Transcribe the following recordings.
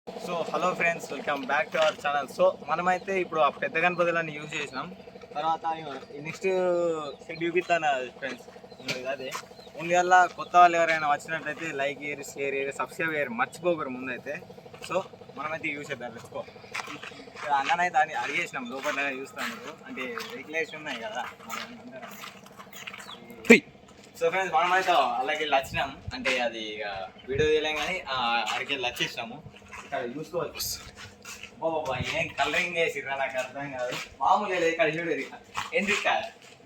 So hello friends, welcome back to our channel. So మనమైతే ఇప్పుడు ఆ పెద్ద గణపతులన్నీ యూజ్ చేసినాం. తర్వాత నెక్స్ట్ షెడ్ చూపిస్తాను ఫ్రెండ్స్. అదే ముందువల్ల కొత్త వాళ్ళు ఎవరైనా వచ్చినట్లయితే లైక్ చేయరు, షేర్ చేయరు, సబ్స్క్రైబ్ చేయరు, మర్చిపోకరు ముందైతే. సో మనమైతే యూజ్ చేద్దాం. తెచ్చుకో అన్ననైతే అని అడిగేసినాం లోపల చూస్తాను. అంటే రెగ్యులేషన్ ఉన్నాయి కదా. సో ఫ్రెండ్స్ మనమైతే అలాగే వెళ్ళి వచ్చినాం. అంటే అది ఇక వీడియో తీయలేం కానీ అక్కడికి వెళ్ళి వచ్చేసినాము. ఇక్కడ చూసుకోవచ్చు. బాబా ఏం కలరింగ్ చేసిర్రా నాకు అర్థం కాదు. మామూలుగా లేదు ఇక్కడ చూడేది. ఎన్రిక్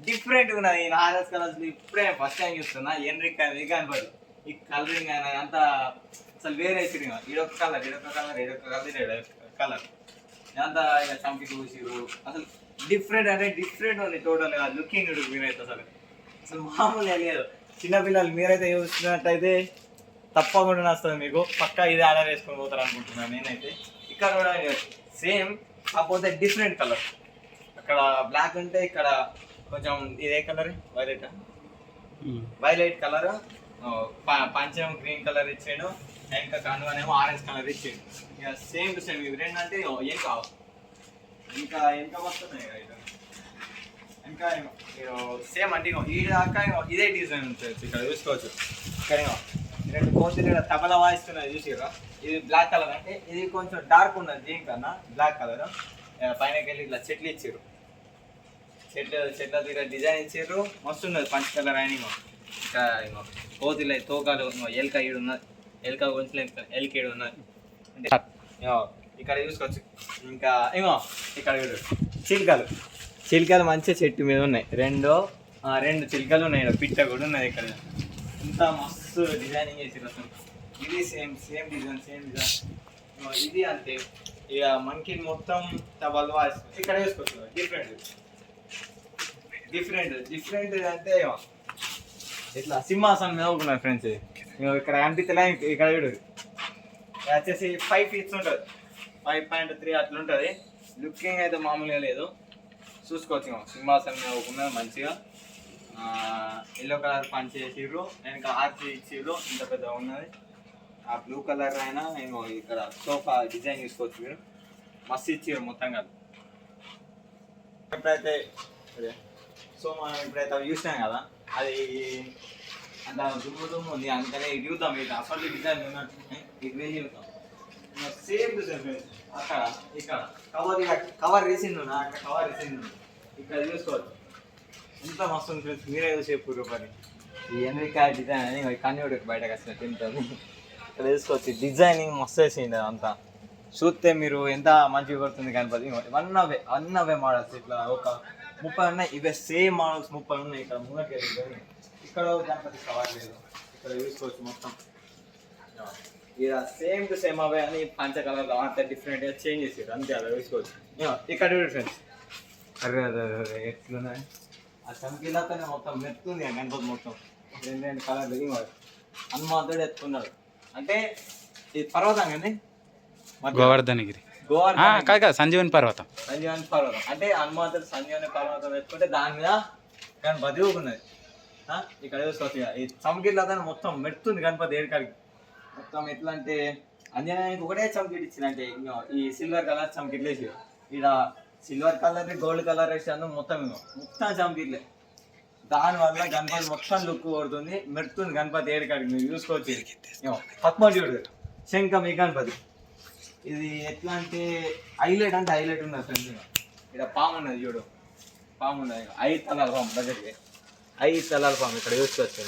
డిఫరెంట్ ఉన్నది. ఈ నారస్ కలర్స్ ఇప్పుడే ఫస్ట్ టైం చూస్తున్నా. ఎన్రిక్ ఇది కనపడదు. ఈ కలరింగ్ అనేది అంతా అసలు వేరే వేసిరు. ఈడొక కలర్, ఈడొక కలర్, ఈడొక కలర్, ఈడొక కలర్ అంతా ఇక చంపి చూసిరు. అసలు డిఫరెంట్ అంటే డిఫరెంట్ ఉంది టోటల్. లుకింగ్ మీరైతే అసలు అసలు మామూలుగా లేదు. చిన్నపిల్లలు మీరైతే చూసినట్టయితే తప్పకుండా వస్తుంది మీకు. పక్కా ఇది ఆర్డర్ వేసుకొని పోతారు అనుకుంటున్నాను నేనైతే. ఇక్కడ కూడా సేమ్, కాకపోతే డిఫరెంట్ కలర్. అక్కడ బ్లాక్ ఉంటే ఇక్కడ కొంచెం ఇదే కలర్ వైలెట్ కలర్, పంచం గ్రీన్ కలర్ ఇచ్చాడు, ఇంకా కనువనేమో ఆరెంజ్ కలర్ ఇచ్చాడు. ఇక సేమ్ టు సేమ్. ఇవి రెండు అంటే ఏం కావాలి. ఇంకా వస్తున్నాయి ఇంకా సేమ్ అంటే ఈ దాకా ఇదే డిజైన్ ఉంటుంది. ఇక్కడ చూసుకోవచ్చు. ఇక్కడ రెండు కోతులు తబలా వాయిస్తున్నాయి చూసిరా. ఇది బ్లాక్ కలర్. అంటే ఇది కొంచెం డార్క్ ఉన్నది దీనికన్నా. బ్లాక్ కలర్ పైనకి వెళ్ళి ఇట్లా చెట్లు ఇచ్చారు. చెట్ల దగ్గర డిజైన్ ఇచ్చారు. మస్తు ఉన్నది పంచ కలర్ అయిన. ఇంకా కోతులు తోకాలు ఎల్క ఈడు ఉన్నది. ఎల్క కొంచెం ఎల్క ఈడు ఉన్నది. అంటే ఇక్కడ చూసుకోవచ్చు. ఇంకా ఇక్కడ చిలుకలు మంచిగా చెట్టు మీద ఉన్నాయి. రెండు చిలుకలు ఉన్నాయి. పిట్ట కూడా ఉన్నది ఇక్కడ. ఇంత మస్తు డిజైనింగ్ చేసి అసలు. ఇది సేమ్ డిజైన్. ఇది అంతే. ఇక మనకి మొత్తం డబల్ వాయిస్ ఇక్కడ వేసుకోవచ్చు. డిఫరెంట్ అంటే ఇట్లా సింహాసనం మీద ఊరుకున్నారు ఫ్రెండ్స్. ఇక్కడ అనిపిస్తలే. ఇక్కడ చూడు వచ్చేసి 5 feet ఉంటుంది. 5.3 అట్లా ఉంటుంది. లుకింగ్ అయితే మామూలుగా లేదు. చూసుకోవచ్చు. సింహాసనం మీద ఊరుకున్నారు మంచిగా. ఎల్లో కలర్ పంచ్ చేసిర్రు. వెనక ఆర్చి ఇచ్చిర్రు. ఇంత పెద్ద ఉన్నది. ఆ బ్లూ కలర్ అయినా ఇక్కడ సోఫా డిజైన్ చూసుకోవచ్చు మీరు. మస్తు ఇచ్చిర్రు మొత్తం కాదు. ఇప్పుడైతే సో మనం ఇప్పుడైతే అవి చూసినాం కదా. అది అంత దుమ్ము ఉంది. అందుకనే ఇది చూద్దాం. ఇది అసలు డిజైన్ ఉన్నట్టు ఇది వేసి చూద్దాం. సేమ్ డిజైన్ అక్కడ ఇక్కడ కవర్ వేసిండు. అక్కడ కవర్ వేసిండు. ఇక్కడ చూసుకోవచ్చు. ఎంత మస్తు ఉంటుంది. మీరే చూసేప్పుడు పని. ఈ ఎన్రికాయ డిజైన్ అని కన్యూడికి బయటకు వచ్చినట్టు ఉంటుంది. ఇక్కడ చూసుకోవచ్చు. డిజైనింగ్ మస్తు వేసింది. అంతా చూస్తే మీరు ఎంత మంచిగా పడుతుంది గణపతి. అన్నవే మోడల్స్ ఇట్లా ఒక 30 ఉన్నాయి. ఇవే సేమ్ మోడల్స్ 30 ఉన్నాయి. ఇక్కడ ముంగటి ఇక్కడ గణపతి కవర్ లేదు. ఇక్కడ చూసుకోవచ్చు మొత్తం. ఇక సేమ్ టు సేమ్ అవే అని పంచ కలర్లో అంత డిఫరెంట్గా చేంజ్ చేసారు. అంతే అలా చూసుకోవచ్చు. ఇక్కడ డిఫరెన్స్ అరే ఎట్లున్నాయి. ఆ చంకీలతోనే మొత్తం మెత్తుంది గణపతి మొత్తం. రెండు కలర్లు హనుమంతుడు ఎత్తుకున్నాడు. అంటే ఇది పర్వతం కానీ గోవర్ధనగిరి సంజీవని పర్వతం. అంటే హనుమంతుడు సంజీవని పర్వతం ఎత్తుకుంటే దాని మీద గణపతి ఊకున్నది. ఇక్కడ చూసుకోవచ్చు. ఈ చంకీలతోనే మొత్తం మెత్తుంది గణపతి ఏడుకాడికి మొత్తం. ఎట్లా అంటే అంజనానికి ఒకటే చంకీట్ ఇచ్చిందంటే ఈ సిల్వర్ కలర్ చంకీట్లు వేసి ఇక్కడ సిల్వర్ కలర్ గోల్డ్ కలర్ వేసాను మొత్తం చంకీట్లే. దానివల్ల గణపతి మొత్తం లుక్ కొడుతుంది. మెరుతుంది గణపతి ఏడుకాడికి. మీరు చూసుకోవచ్చు. పద్మ చూడు శంఖం ఈ గణపతి. ఇది ఎట్లా అంటే హైలైట్ ఉన్నది ఫ్రెండ్స్. ఇక్కడ పాము ఉన్నది చూడు. పాము ఉన్నది. 5 తలాల పాము. దగ్గరికి 5 తలాల పాము. ఇక్కడ చూసుకోవచ్చు.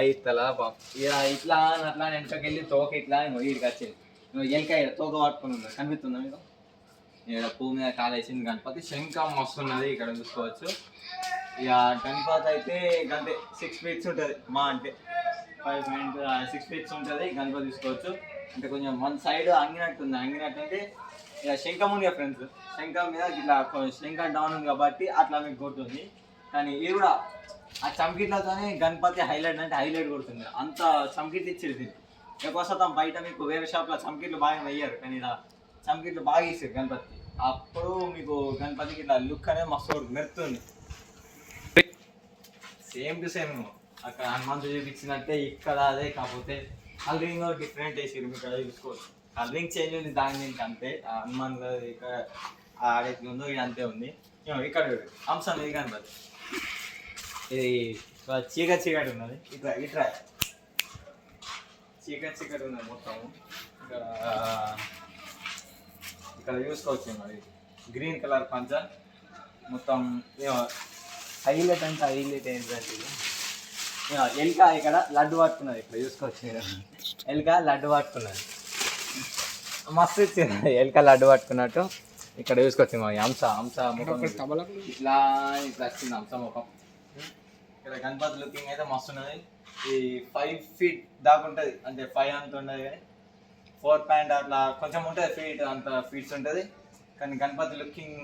5 తలాల పాము. ఇక ఇట్లా అట్లా వెనకకి వెళ్ళి తోక ఇట్లా వీడికి వచ్చింది. ఎలకాయ తోక పట్టుకుని ఉన్నది. కనిపిస్తుందా మీకు? ఇక్కడ పువ్వు మీద కాలేసింది గణపతి. శంఖం వస్తున్నది. ఇక్కడ చూసుకోవచ్చు. ఇక గణపతి అయితే గంటే 6 feet ఉంటుంది. మా అంటే 6 feet ఉంటుంది గణపతి. చూసుకోవచ్చు. అంటే కొంచెం వన్ సైడ్ అంగినట్టుంది. అంటే ఇక శంఖం ఉంది కదా ఫ్రెండ్స్. శంఖం మీద ఇట్లా శంఖం డౌన్ ఉంది కాబట్టి అట్లా మీకు కొడుతుంది. కానీ ఇది కూడా ఆ చంకీట్లతోనే గణపతి హైలైట్ కొడుతుంది. అంత చంకీట్లు ఇచ్చేది. ఎక్కువ బయట మీకు వేరే షాప్లో చంకీట్లు బాగా వేయరు. కానీ ఇలా చంకీట్లు బాగా ఇస్తారు గణపతికి. అప్పుడు మీకు గణపతికి ఇట్లా లుక్ అనేది మస్తు మెరుతుంది. సేమ్ టు సేమ్ అక్కడ హనుమంతుడు చూపించినట్టే ఇక్కడ అదే. కాకపోతే కలరింగ్ డిఫరెంట్ వేసారు, మీకు అది చూసుకోవచ్చు. కలరింగ్ చేంజ్ ఉంది దాని దీనికి అంతే. హనుమాన్ ఇక్కడ ఆడేది ఉందో ఇది అంతే ఉంది. ఇక్కడ అంశం ఇది కనపడి ఇది చీకటి ఉన్నది. ఇట్లా ఇట్లా చీకటి ఉన్నది మొత్తం. ఇక్కడ చూసుకోవచ్చు మరి గ్రీన్ కలర్ పంచ మొత్తం. హైలైట్ అంటే హైలైట్ ఏంటంటే ఎలుక ఇక్కడ లడ్డు పట్టుకున్నది. ఇక్కడ చూసుకోవచ్చు మీరు, ఎలుక లడ్డు పట్టుకున్నది. మస్తు ఇచ్చింది ఎలుక లడ్డు పట్టుకున్నట్టు. ఇక్కడ చూసుకోవచ్చు మా హంస ముఖం ఇట్లా వచ్చింది హంస ముఖం. ఇక్కడ గణపతి లుకింగ్ అయితే మస్తు ఉన్నది. ఈ 5 feet దాకా ఉంటుంది, అంటే 5 అంత ఉండదు కానీ 4 అట్లా కొంచెం ఉంటుంది, ఫీట్ అంత ఫీట్స్ ఉంటుంది. కానీ గణపతి లుకింగ్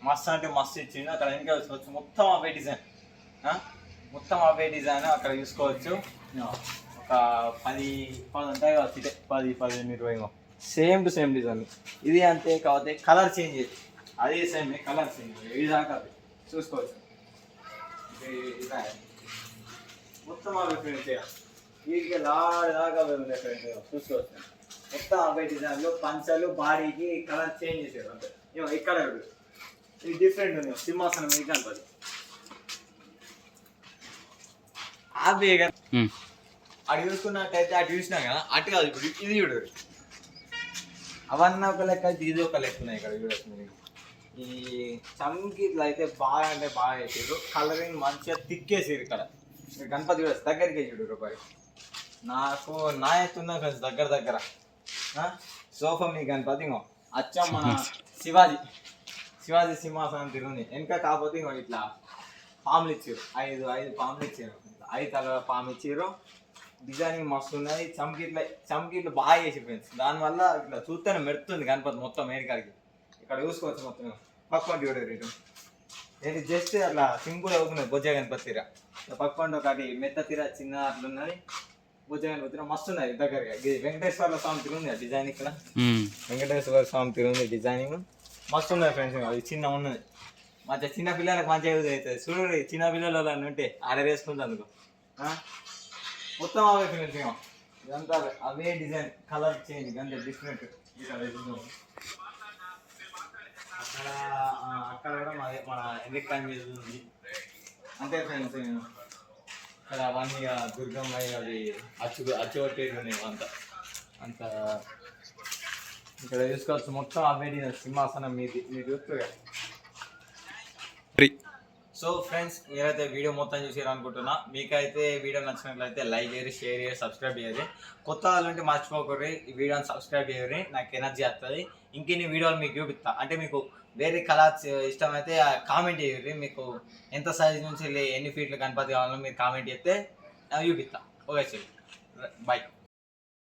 మస్తు అంటే మస్తు ఇచ్చింది. అక్కడ ఇంకా చూసుకోవచ్చు మొత్తం అవే డిజైన్, మొత్తం అవే డిజైన్ అక్కడ చూసుకోవచ్చు. ఒక 10 ఉంటాయి కావచ్చు, 10, 15, 20 సేమ్ టు సేమ్ డిజైన్. ఇది అంతే కాకపోతే కలర్ చేంజ్, అదే సేమ్ కలర్ చేంజ్. ఇది దాకా చూసుకోవచ్చు, మొత్తం అవే ఫ్రెండ్స్. వీటికి లాడ్ దాకా అవే ఉన్నాయి ఫ్రెండ్స్, చూసుకోవచ్చు. మొత్తం అవే డిజైన్లు పంచలు బాడీకి కలర్ చేంజ్ చేసారు అంతే. ఇక్కడ ఇది డిఫరెంట్ ఉంది, సింహాసనం మీకు కనపడి అదే అటు చూసుకున్నట్టయితే అటు చూసినా కదా అటు కాదు. ఇప్పుడు ఇది చూడు, అవన్నీ ఒక లెక్క అయితే ఇది ఒక లెక్క ఉన్నాయి. ఇక్కడ చూడొచ్చు ఈ చమ్కి ఇట్లా అయితే బాగా అంటే బాగా వేసారు. కలరింగ్ మంచిగా తిక్కేసారు. ఇక్కడ గణపతి చూడచ్చు దగ్గరికి చూడు రూపాయి. నాకు నా ఎత్తున్నా ఫ్రెండ్స్ దగ్గర సోఫా మీ గణపతి అచ్చం మన శివాజీ సింహాసనం తిరుగుంది వెనక. కాకపోతే ఇట్లా పాములు ఇచ్చారు, 5 పాములు ఇచ్చారు, 5 తల పాము ఇచ్చారు. డిజైనింగ్ మస్తు ఉన్నది. చమ్కిట్లు బాగా చేసి ఫ్రెండ్స్. దానివల్ల ఇట్లా చూస్తేనే మెరుతుంది గణపతి మొత్తం ఏడికాడికి. ఇక్కడ చూసుకోవచ్చు మొత్తం పక్కన చూడరు. ఏంటి జస్ట్ అట్లా సింపుల్ అవుతున్నది బొజ్జ గణపతి తీర. పక్కన ఒకటి మెత్త తీర చిన్న అట్లా ఉన్నది బొజ్జ గణపతి తీర మస్తు ఉన్నది దగ్గరగా. వెంకటేశ్వర స్వామి తిరుగుంది ఆ డిజైన్. ఇక్కడ వెంకటేశ్వర స్వామి తిరుగుంది డిజైనింగ్ మస్తు ఉన్నది ఫ్రెండ్స్. అది చిన్న ఉన్నది మంచిగా, చిన్న పిల్లలకు మంచిగా యూజ్ అవుతుంది. చూడండి చిన్న పిల్లలు ఉంటే ఆడవేసుకుంది అందుకు. మొత్తం అవే ఫ్రెండ్స్, ఇదంతా అవే డిజైన్, కలర్ చేంజ్ అంతే డిఫరెంట్. అక్కడ కూడా మాదే మన ఎలక్ట్రానిక్ మీద ఉంది అంతే ఫ్రెండ్స్. ఇక్కడ అవన్నీ దుర్గమ్మ అవి అచ్చుకొట్టేవి ఉన్నాయి అంత. ఇక్కడ చూసుకోవచ్చు మొత్తం అవే డిజైన్ సింహాసనం మీరు చూస్తుగా. సో ఫ్రెండ్స్, మీరైతే వీడియో మొత్తం చూసారు అనుకుంటున్నా. మీకైతే వీడియో నచ్చినట్లయితే లైక్ చేయరు, షేర్ చేయరు, సబ్స్క్రైబ్ చేయరు. కొత్త వాళ్ళు ఉంటే మర్చిపోకూడదు ఈ వీడియోని సబ్స్క్రైబ్ చేయరు. నాకు ఎనర్జీ వస్తుంది. ఇంకెన్ని వీడియోలు మీకు చూపిస్తా. అంటే మీకు వేరే కలర్స్ ఇష్టమైతే కామెంట్ చేయరు. మీకు ఎంత సైజ్ నుంచి ఎన్ని ఫీట్లు గణపతి కావాలో మీరు కామెంట్ చేస్తే చూపిస్తా. Okay sir, bye.